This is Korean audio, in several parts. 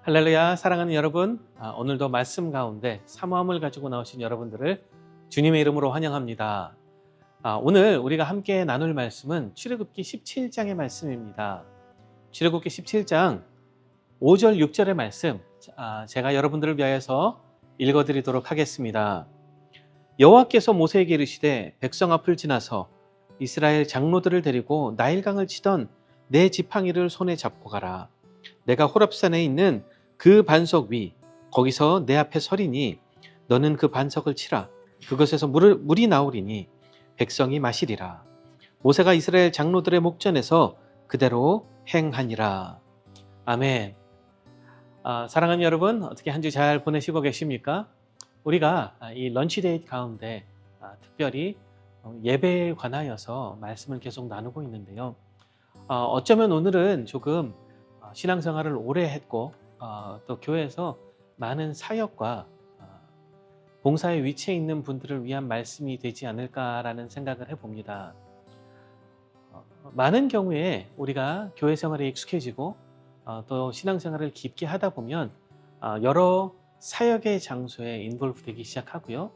할렐루야, 사랑하는 여러분, 오늘도 말씀 가운데 사모함을 가지고 나오신 여러분들을 주님의 이름으로 환영합니다. 오늘 우리가 함께 나눌 말씀은 출애굽기 17장의 말씀입니다. 출애굽기 17장 5절 6절의 말씀, 제가 여러분들을 위하여서 읽어드리도록 하겠습니다. 여호와께서 모세에게 이르시되 백성 앞을 지나서 이스라엘 장로들을 데리고 나일강을 치던 네 지팡이를 손에 잡고 가라. 내가 호렙산에 있는 그 반석 위 거기서 내 앞에 서리니 너는 그 반석을 치라. 그것에서 물이 나오리니 백성이 마시리라. 모세가 이스라엘 장로들의 목전에서 그대로 행하니라. 아멘. 사랑하는 여러분, 어떻게 한 주 잘 보내시고 계십니까? 우리가 이 런치데이 가운데 특별히 예배에 관하여서 말씀을 계속 나누고 있는데요. 어쩌면 오늘은 조금 신앙생활을 오래 했고 또 교회에서 많은 사역과 봉사의 위치에 있는 분들을 위한 말씀이 되지 않을까라는 생각을 해봅니다. 많은 경우에 우리가 교회 생활에 익숙해지고 또 신앙생활을 깊게 하다 보면 여러 사역의 장소에 인볼브 되기 시작하고요.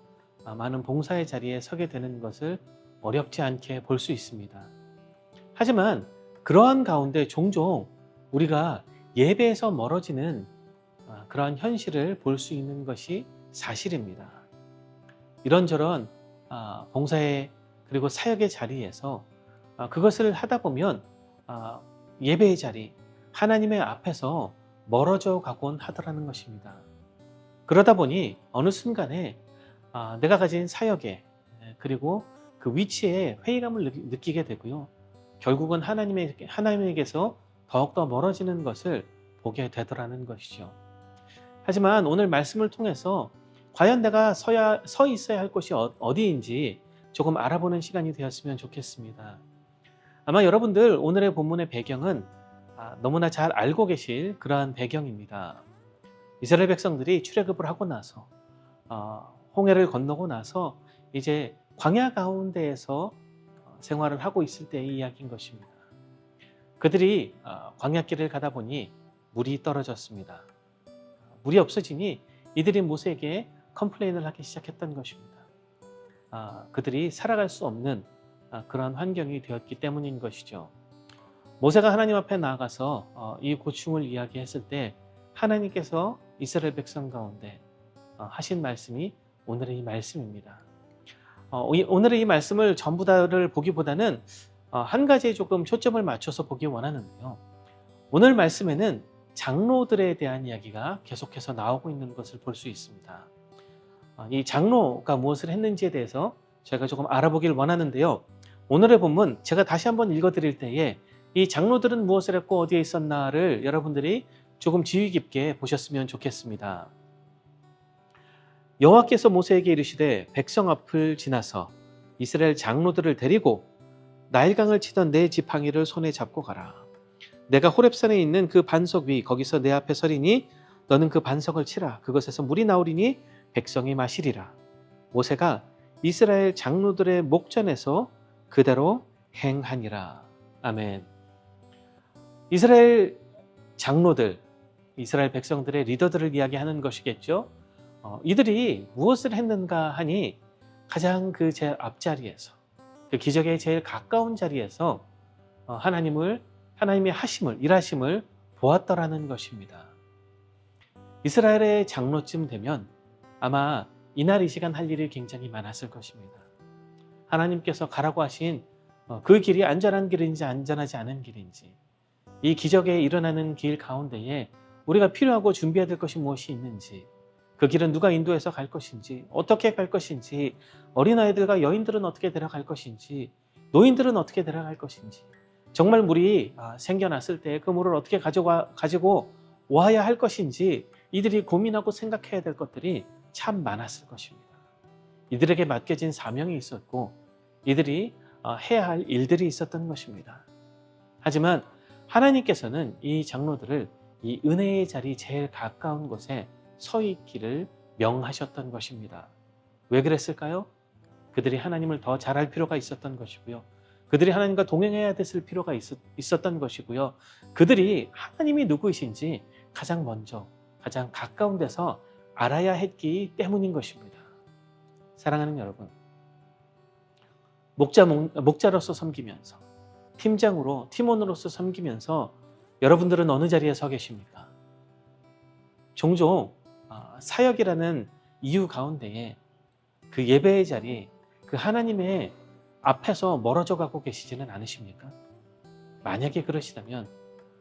많은 봉사의 자리에 서게 되는 것을 어렵지 않게 볼 수 있습니다. 하지만 그러한 가운데 종종 우리가 예배에서 멀어지는 그러한 현실을 볼 수 있는 것이 사실입니다. 이런저런 봉사의 그리고 사역의 자리에서 그것을 하다 보면 예배의 자리, 하나님의 앞에서 멀어져 가곤 하더라는 것입니다. 그러다 보니 어느 순간에 내가 가진 사역에 그리고 그 위치에 회의감을 느끼게 되고요. 결국은 하나님에게서 더욱더 멀어지는 것을 보게 되더라는 것이죠. 하지만 오늘 말씀을 통해서 과연 내가 서 있어야 할 곳이 어디인지 조금 알아보는 시간이 되었으면 좋겠습니다. 아마 여러분들 오늘의 본문의 배경은 너무나 잘 알고 계실 그러한 배경입니다. 이스라엘 백성들이 출애굽을 하고 나서 홍해를 건너고 나서 이제 광야 가운데에서 생활을 하고 있을 때의 이야기인 것입니다. 그들이 광야길을 가다 보니 물이 떨어졌습니다. 물이 없어지니 이들이 모세에게 컴플레인을 하기 시작했던 것입니다. 그들이 살아갈 수 없는 그런 환경이 되었기 때문인 것이죠. 모세가 하나님 앞에 나아가서 이 고충을 이야기했을 때 하나님께서 이스라엘 백성 가운데 하신 말씀이 오늘의 이 말씀입니다. 오늘의 이 말씀을 전부 다를 보기보다는 한 가지에 조금 초점을 맞춰서 보기 원하는데요. 오늘 말씀에는 장로들에 대한 이야기가 계속해서 나오고 있는 것을 볼 수 있습니다. 이 장로가 무엇을 했는지에 대해서 제가 조금 알아보길 원하는데요. 오늘의 본문 제가 다시 한번 읽어드릴 때에 이 장로들은 무엇을 했고 어디에 있었나를 여러분들이 조금 지휘 깊게 보셨으면 좋겠습니다. 여호와께서 모세에게 이르시되 백성 앞을 지나서 이스라엘 장로들을 데리고 나일강을 치던 네 지팡이를 손에 잡고 가라. 내가 호렙산에 있는 그 반석 위 거기서 내 앞에 서리니 너는 그 반석을 치라. 그것에서 물이 나오리니 백성이 마시리라. 모세가 이스라엘 장로들의 목전에서 그대로 행하니라. 아멘. 이스라엘 장로들, 이스라엘 백성들의 리더들을 이야기하는 것이겠죠. 이들이 무엇을 했는가 하니 가장 그 제일 앞자리에서 그 기적에 제일 가까운 자리에서 하나님의 하심을, 일하심을 보았더라는 것입니다. 이스라엘의 장로쯤 되면 아마 이날 이 시간 할 일이 굉장히 많았을 것입니다. 하나님께서 가라고 하신 그 길이 안전한 길인지 안전하지 않은 길인지, 이 기적에 일어나는 길 가운데에 우리가 필요하고 준비해야 될 것이 무엇이 있는지, 그 길은 누가 인도해서 갈 것인지, 어떻게 갈 것인지, 어린아이들과 여인들은 어떻게 데려갈 것인지, 노인들은 어떻게 데려갈 것인지, 정말 물이 생겨났을 때 그 물을 어떻게 가지고 와야 할 것인지 이들이 고민하고 생각해야 될 것들이 참 많았을 것입니다. 이들에게 맡겨진 사명이 있었고 이들이 해야 할 일들이 있었던 것입니다. 하지만 하나님께서는 이 장로들을 이 은혜의 자리 제일 가까운 곳에 서 있기를 명하셨던 것입니다. 왜 그랬을까요? 그들이 하나님을 더 잘할 필요가 있었던 것이고요. 그들이 하나님과 동행해야 됐을 필요가 있었던 것이고요. 그들이 하나님이 누구이신지 가장 먼저 가장 가까운 데서 알아야 했기 때문인 것입니다. 사랑하는 여러분, 목자로서 섬기면서, 팀장으로, 팀원으로서 섬기면서 여러분들은 어느 자리에 서 계십니까? 종종 사역이라는 이유 가운데에 그 예배의 자리, 그 하나님의 앞에서 멀어져 가고 계시지는 않으십니까? 만약에 그러시다면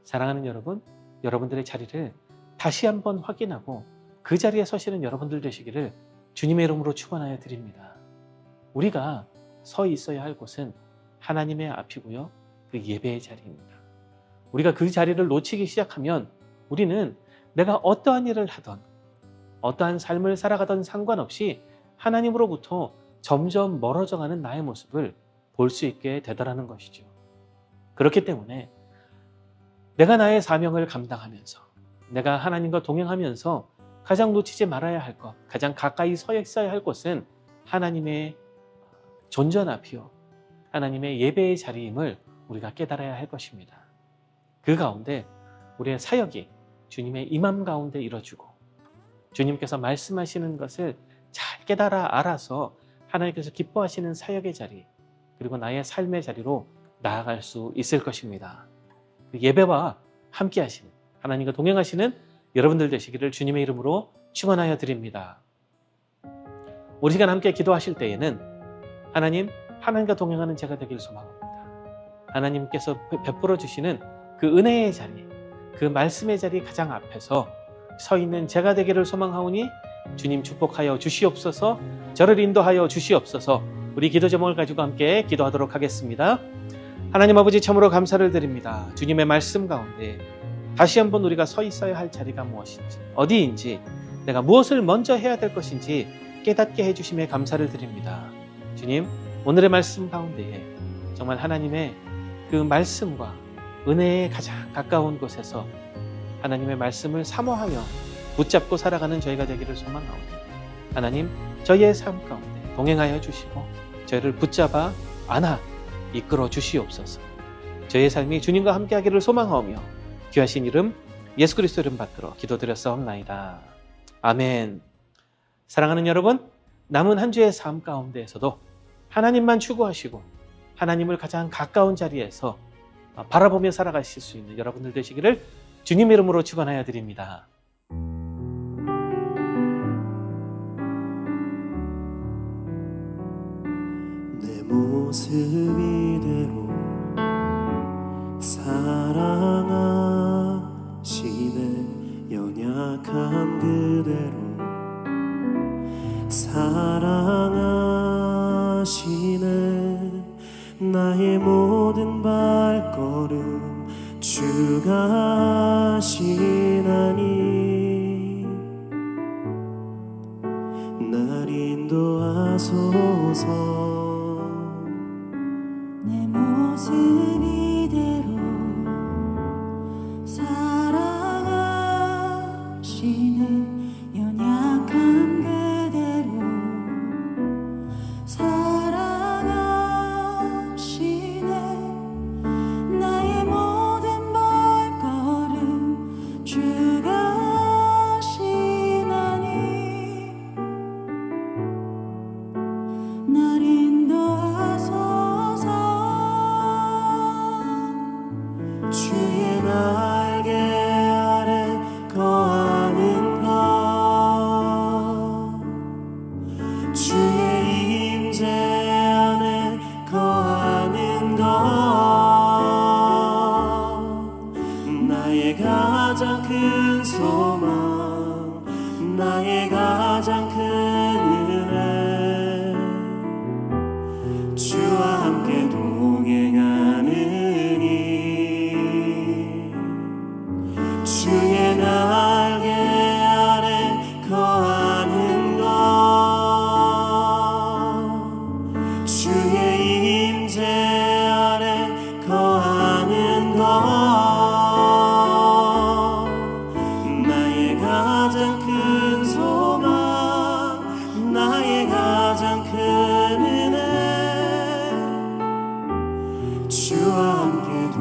사랑하는 여러분, 여러분들의 자리를 다시 한번 확인하고 그 자리에 서시는 여러분들 되시기를 주님의 이름으로 축원하여 드립니다. 우리가 서 있어야 할 곳은 하나님의 앞이고요, 그 예배의 자리입니다. 우리가 그 자리를 놓치기 시작하면 우리는 내가 어떠한 일을 하던, 어떠한 삶을 살아가던 상관없이 하나님으로부터 점점 멀어져가는 나의 모습을 볼 수 있게 되더라는 것이죠. 그렇기 때문에 내가 나의 사명을 감당하면서, 내가 하나님과 동행하면서 가장 놓치지 말아야 할 것, 가장 가까이 서 있어야 할 곳은 하나님의 존전 앞이요, 하나님의 예배의 자리임을 우리가 깨달아야 할 것입니다. 그 가운데 우리의 사역이 주님의 임함 가운데 이루어지고, 주님께서 말씀하시는 것을 잘 깨달아 알아서 하나님께서 기뻐하시는 사역의 자리, 그리고 나의 삶의 자리로 나아갈 수 있을 것입니다. 그 예배와 함께 하시는, 하나님과 동행하시는 여러분들 되시기를 주님의 이름으로 축원하여 드립니다. 우리 시간 함께 기도하실 때에는 하나님과 동행하는 제가 되길 소망합니다. 하나님께서 베풀어 주시는 그 은혜의 자리, 그 말씀의 자리 가장 앞에서 서 있는 제가 되기를 소망하오니 주님 축복하여 주시옵소서. 저를 인도하여 주시옵소서. 우리 기도 제목을 가지고 함께 기도하도록 하겠습니다. 하나님 아버지, 참으로 감사를 드립니다. 주님의 말씀 가운데 다시 한번 우리가 서 있어야 할 자리가 무엇인지, 어디인지, 내가 무엇을 먼저 해야 될 것인지 깨닫게 해주심에 감사를 드립니다. 주님, 오늘의 말씀 가운데에 정말 하나님의 그 말씀과 은혜에 가장 가까운 곳에서 하나님의 말씀을 사모하며 붙잡고 살아가는 저희가 되기를 소망하오니 하나님, 저희의 삶 가운데 동행하여 주시고 저희를 붙잡아 안아 이끌어 주시옵소서. 저희의 삶이 주님과 함께하기를 소망하오며 귀하신 이름 예수 그리스도 이름 받들어 기도드렸사옵나이다. 아멘. 사랑하는 여러분, 남은 한 주의 삶 가운데에서도 하나님만 추구하시고 하나님을 가장 가까운 자리에서 바라보며 살아가실 수 있는 여러분들 되시기를 주님 이름으로 축원하여 드립니다. 내 모습 이대로 사랑하시네, 연약함 그대로 사랑하시네. 나의 모든 발걸음 주가 하시나니 날 인도하소서. 내 모습 이대로 사랑하시네, 연약한 그대로 사랑하시네. 나의 모든 발걸음 주가 하시나니 날 인도하소서. 주의 날개 아래 거하는 것, 주의 임재 안에 거하는 것, 나의 가장 큰 소망, 나의 가장 큰 은혜, 주와 함께 동행하느니 주의 날개 아래 거하는 것, 주의 임재 아래 거하는 것, 나의 가장 큰 소망, 나의 가장 큰 은혜, 주와 함께